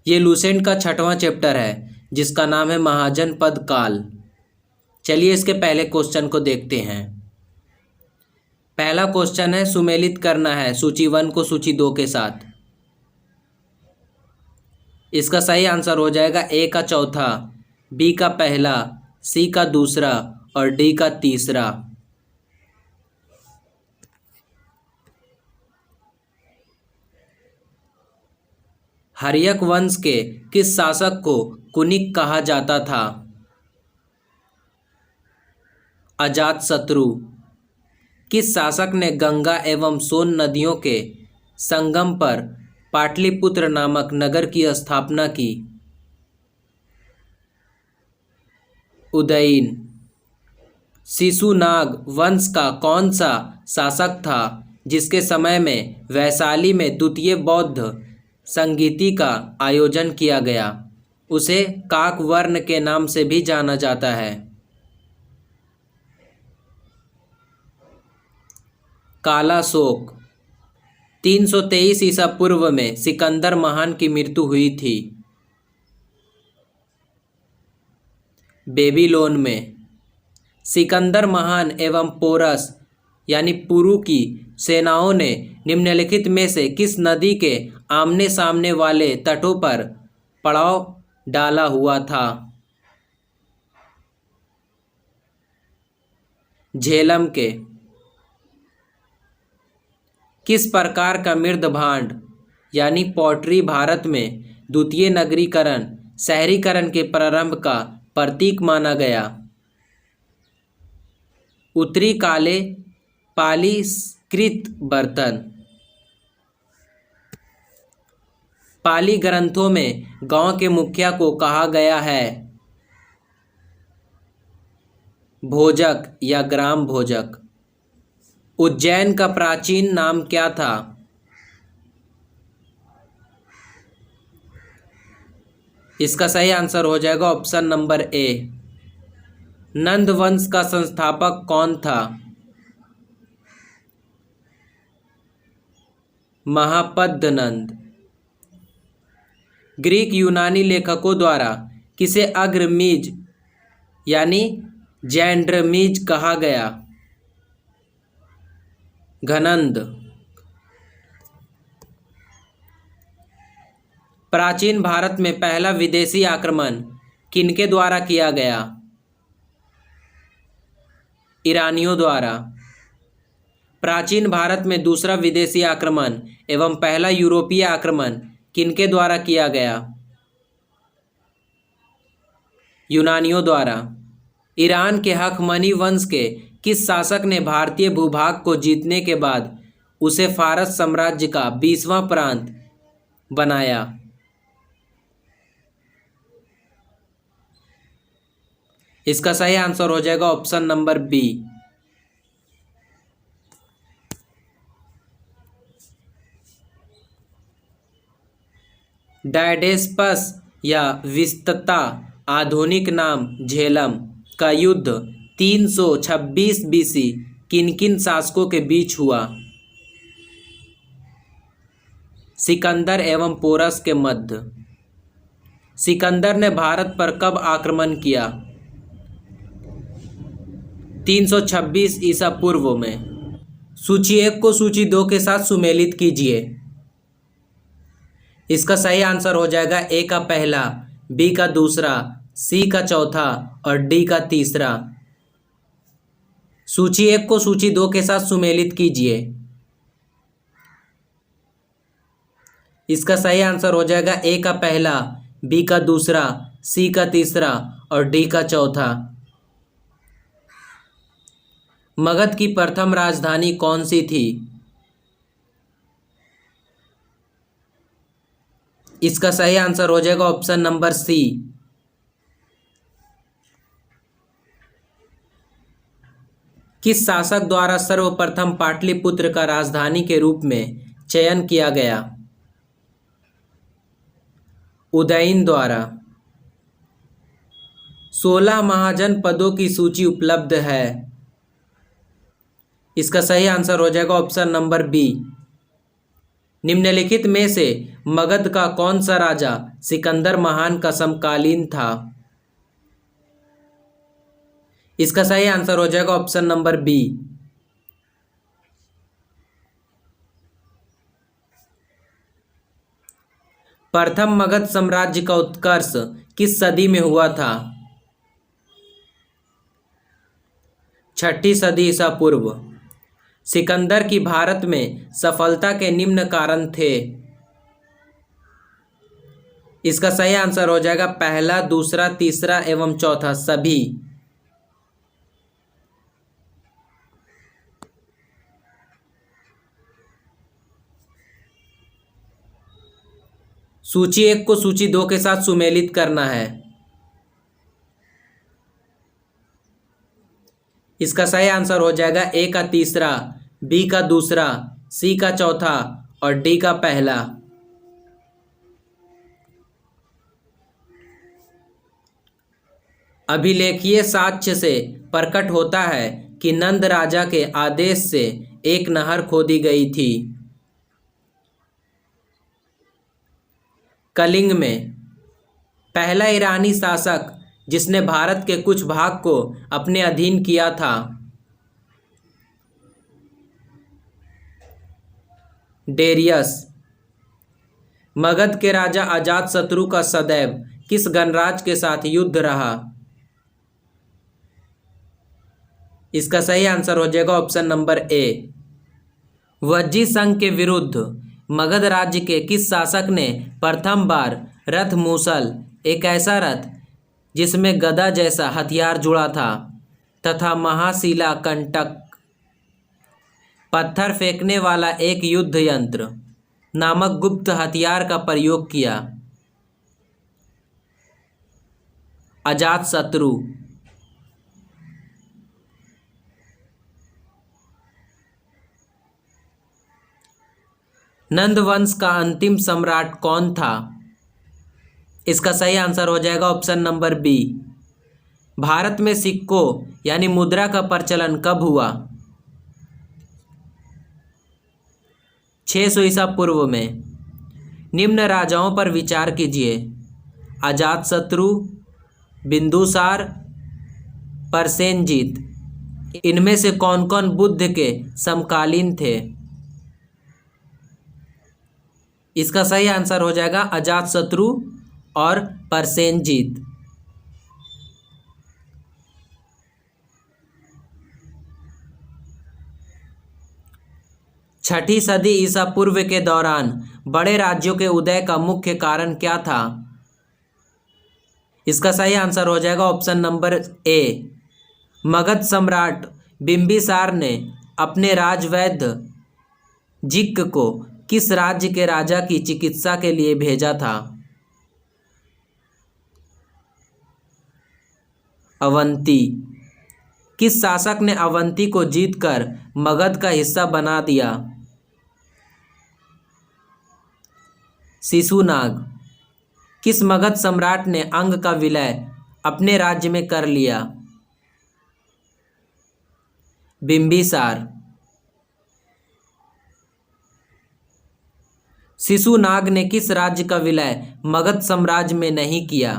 ये लूसेंट का 6वां चैप्टर है जिसका नाम है महाजनपद काल। चलिए इसके पहले क्वेश्चन को देखते हैं। पहला क्वेश्चन है, सुमेलित करना है सूची 1 को सूची 2 के साथ। इसका सही आंसर हो जाएगा ए का चौथा, बी का पहला, सी का दूसरा और डी का तीसरा। हर्यक वंश के किस शासक को कुनिक कहा जाता था? अजातशत्रु। किस शासक ने गंगा एवं सोन नदियों के संगम पर पाटलिपुत्र नामक नगर की स्थापना की? उदयन। शिशुनाग वंश का कौन सा शासक था जिसके समय में वैशाली में द्वितीय बौद्ध संगीति का आयोजन किया गया? उसे काकवर्ण के नाम से भी जाना जाता है। कालाशोक। 323 ईसा पूर्व में सिकंदर महान की मृत्यु हुई थी। बेबीलोन में। सिकंदर महान एवं पोरस यानी पुरु की सेनाओं ने निम्नलिखित में से किस नदी के आमने सामने वाले तटों पर पड़ाव डाला हुआ था? झेलम के। किस प्रकार का मृद भांड यानी पॉटरी भारत में द्वितीय नगरीकरण शहरीकरण के प्रारंभ का प्रतीक माना गया? उत्तरी काले पालीकृत बर्तन। पाली ग्रंथों में गांव के मुखिया को कहा गया है भोजक या ग्राम भोजक। उज्जैन का प्राचीन नाम क्या था? इसका सही आंसर हो जाएगा ऑप्शन नंबर ए। नंद वंश का संस्थापक कौन था? महापद्मनंद। ग्रीक यूनानी लेखकों द्वारा किसे अग्रमीज यानी जैंड्रमीज कहा गया? घनंद। प्राचीन भारत में पहला विदेशी आक्रमण किनके द्वारा किया गया? ईरानियों द्वारा। प्राचीन भारत में दूसरा विदेशी आक्रमण एवं पहला यूरोपीय आक्रमण किनके द्वारा किया गया? यूनानियों द्वारा। ईरान के हखमनी वंश के किस शासक ने भारतीय भूभाग को जीतने के बाद उसे फारस साम्राज्य का 20वां प्रांत बनाया? इसका सही आंसर हो जाएगा ऑप्शन नंबर बी। डायडेस्पस या विस्तता आधुनिक नाम झेलम का युद्ध 326 बीसी किन किन शासकों के बीच हुआ? सिकंदर एवं पोरस के मध्य। सिकंदर ने भारत पर कब आक्रमण किया? 326 ईसा पूर्व में। सूची 1 को सूची 2 के साथ सुमेलित कीजिए। इसका सही आंसर हो जाएगा ए का पहला, बी का दूसरा, सी का चौथा और डी का तीसरा। सूची 1 को सूची 2 के साथ सुमेलित कीजिए। इसका सही आंसर हो जाएगा ए का पहला, बी का दूसरा, सी का तीसरा और डी का चौथा। मगध की प्रथम राजधानी कौन सी थी? इसका सही आंसर हो जाएगा ऑप्शन नंबर सी। किस शासक द्वारा सर्वप्रथम पाटलिपुत्र का राजधानी के रूप में चयन किया गया? उदयन द्वारा। 16 महाजनपदों की सूची उपलब्ध है। इसका सही आंसर हो जाएगा ऑप्शन नंबर बी। निम्नलिखित में से मगध का कौन सा राजा सिकंदर महान का समकालीन था? इसका सही आंसर हो जाएगा ऑप्शन नंबर बी। प्रथम मगध साम्राज्य का उत्कर्ष किस सदी में हुआ था? 6ठी सदी ईसा पूर्व। सिकंदर की भारत में सफलता के निम्न कारण थे। इसका सही आंसर हो जाएगा पहला, दूसरा, तीसरा एवं चौथा सभी। सूची 1 को सूची 2 के साथ सुमेलित करना है। इसका सही आंसर हो जाएगा ए का तीसरा, बी का दूसरा, सी का चौथा और डी का पहला। अभिलेखीय साक्ष्य से प्रकट होता है कि नंद राजा के आदेश से एक नहर खोदी गई थी। कलिंग में पहला ईरानी शासक जिसने भारत के कुछ भाग को अपने अधीन किया था? डेरियस। मगध के राजा अजातशत्रु का सदैव किस गणराज्य के साथ युद्ध रहा? इसका सही आंसर हो जाएगा ऑप्शन नंबर ए। वज्जी संघ के विरुद्ध मगध राज्य के किस शासक ने प्रथम बार रथ मूसल, एक ऐसा रथ जिसमें गदा जैसा हथियार जुड़ा था, तथा महाशिला कंटक, पत्थर फेंकने वाला एक युद्ध यंत्र नामक गुप्त हथियार का प्रयोग किया? अजातशत्रु। नंद वंश का अंतिम सम्राट कौन था? इसका सही आंसर हो जाएगा ऑप्शन नंबर बी। भारत में सिक्कों यानी मुद्रा का प्रचलन कब हुआ? 600 ईसा पूर्व में। निम्न राजाओं पर विचार कीजिए: अजातशत्रु, बिंदुसार, प्रसेनजीत। इनमें से कौन कौन बुद्ध के समकालीन थे? इसका सही आंसर हो जाएगा अजातशत्रु और प्रसेनजीत। छठी सदी ईसा पूर्व के दौरान बड़े राज्यों के उदय का मुख्य कारण क्या था? इसका सही आंसर हो जाएगा ऑप्शन नंबर ए। मगध सम्राट बिंबिसार ने अपने राजवैद्य जिक्क को किस राज्य के राजा की चिकित्सा के लिए भेजा था? अवंती। किस शासक ने अवंती को जीतकर मगध का हिस्सा बना दिया? शिशुनाग। किस मगध सम्राट ने अंग का विलय अपने राज्य में कर लिया? बिंबिसार। शिशुनाग ने किस राज्य का विलय मगध साम्राज्य में नहीं किया?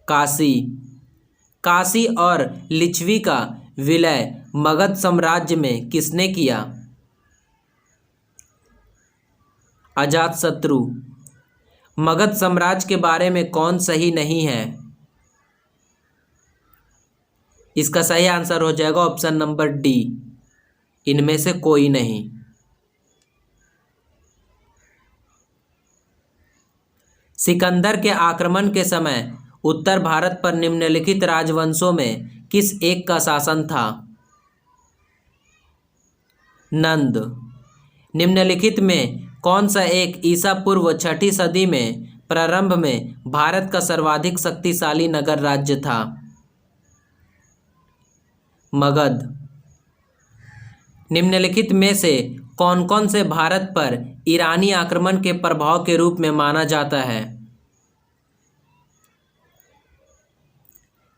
काशी। काशी और लिच्छवी का विलय मगध साम्राज्य में किसने किया? अजातशत्रु। मगध साम्राज्य के बारे में कौन सही नहीं है? इसका सही आंसर हो जाएगा ऑप्शन नंबर डी, इनमें से कोई नहीं। सिकंदर के आक्रमण के समय उत्तर भारत पर निम्नलिखित राजवंशों में किस एक का शासन था? नंद। निम्नलिखित में कौन सा एक ईसा पूर्व 6ठी सदी में प्रारंभ में भारत का सर्वाधिक शक्तिशाली नगर राज्य था? मगध। निम्नलिखित में से कौन कौन से भारत पर ईरानी आक्रमण के प्रभाव के रूप में माना जाता है?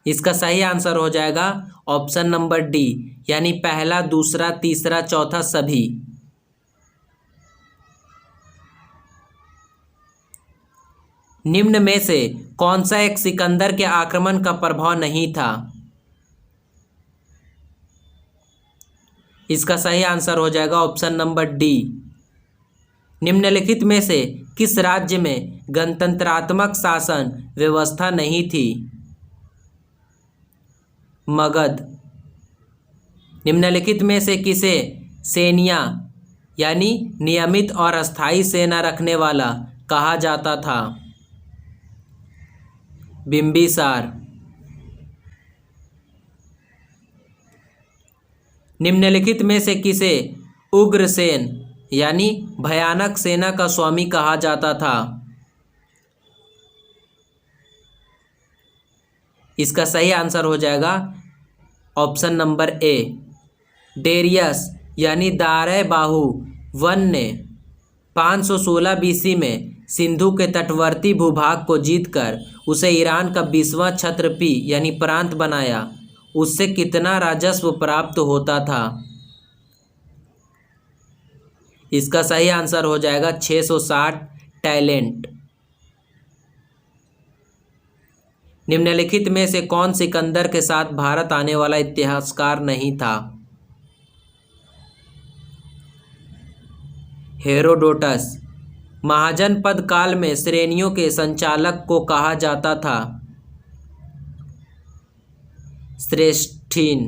इसका सही आंसर हो जाएगा ऑप्शन नंबर डी, यानी पहला, दूसरा, तीसरा, चौथा सभी। निम्न में से कौन सा एक सिकंदर के आक्रमण का प्रभाव नहीं था? इसका सही आंसर हो जाएगा ऑप्शन नंबर डी। निम्नलिखित में से किस राज्य में गणतंत्रात्मक शासन व्यवस्था नहीं थी? मगध। निम्नलिखित में से किसे सेनिया यानी नियमित और अस्थायी सेना रखने वाला कहा जाता था? बिंबिसार। निम्नलिखित में से किसे उग्रसेन यानी भयानक सेना का स्वामी कहा जाता था? इसका सही आंसर हो जाएगा ऑप्शन नंबर ए। डेरियस यानी दारय बाहु वन ने 516 बीसी में सिंधु के तटवर्ती भूभाग को जीतकर उसे ईरान का 20वां क्षत्रपी यानी प्रांत बनाया। उससे कितना राजस्व प्राप्त होता था? इसका सही आंसर हो जाएगा 660 टैलेंट। निम्नलिखित में से कौन सिकंदर के साथ भारत आने वाला इतिहासकार नहीं था? हेरोडोटस। महाजनपद काल में श्रेणियों के संचालक को कहा जाता था? श्रेष्ठीन।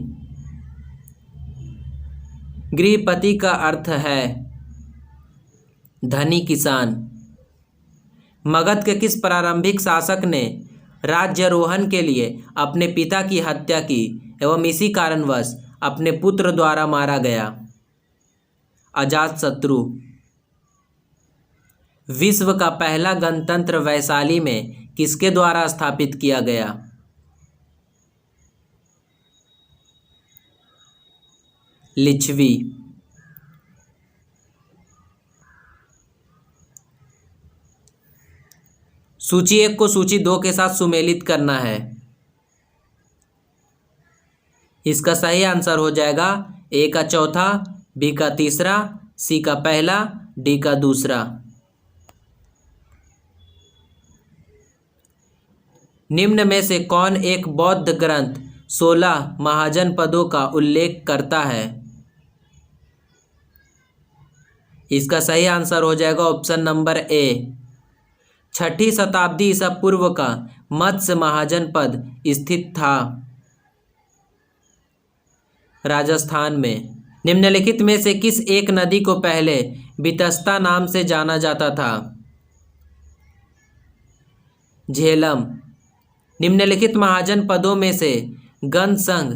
गृहपति का अर्थ है धनी किसान। मगध के किस प्रारंभिक शासक ने राज्यारोहण के लिए अपने पिता की हत्या की एवं इसी कारणवश अपने पुत्र द्वारा मारा गया? अजातशत्रु। विश्व का पहला गणतंत्र वैशाली में किसके द्वारा स्थापित किया गया? लिच्छवी। सूची 1 को सूची 2 के साथ सुमेलित करना है। इसका सही आंसर हो जाएगा ए का चौथा, बी का तीसरा, सी का पहला, डी का दूसरा। निम्न में से कौन एक बौद्ध ग्रंथ 16 महाजनपदों का उल्लेख करता है? इसका सही आंसर हो जाएगा ऑप्शन नंबर ए। 6ठी शताब्दी ईसा पूर्व का मत्स्य महाजनपद स्थित था राजस्थान में। निम्नलिखित में से किस एक नदी को पहले वितस्ता नाम से जाना जाता था? झेलम। निम्नलिखित महाजनपदों में से गण संघ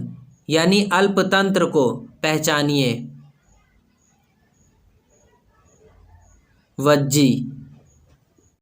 यानी अल्पतंत्र को पहचानिए। वज्जी।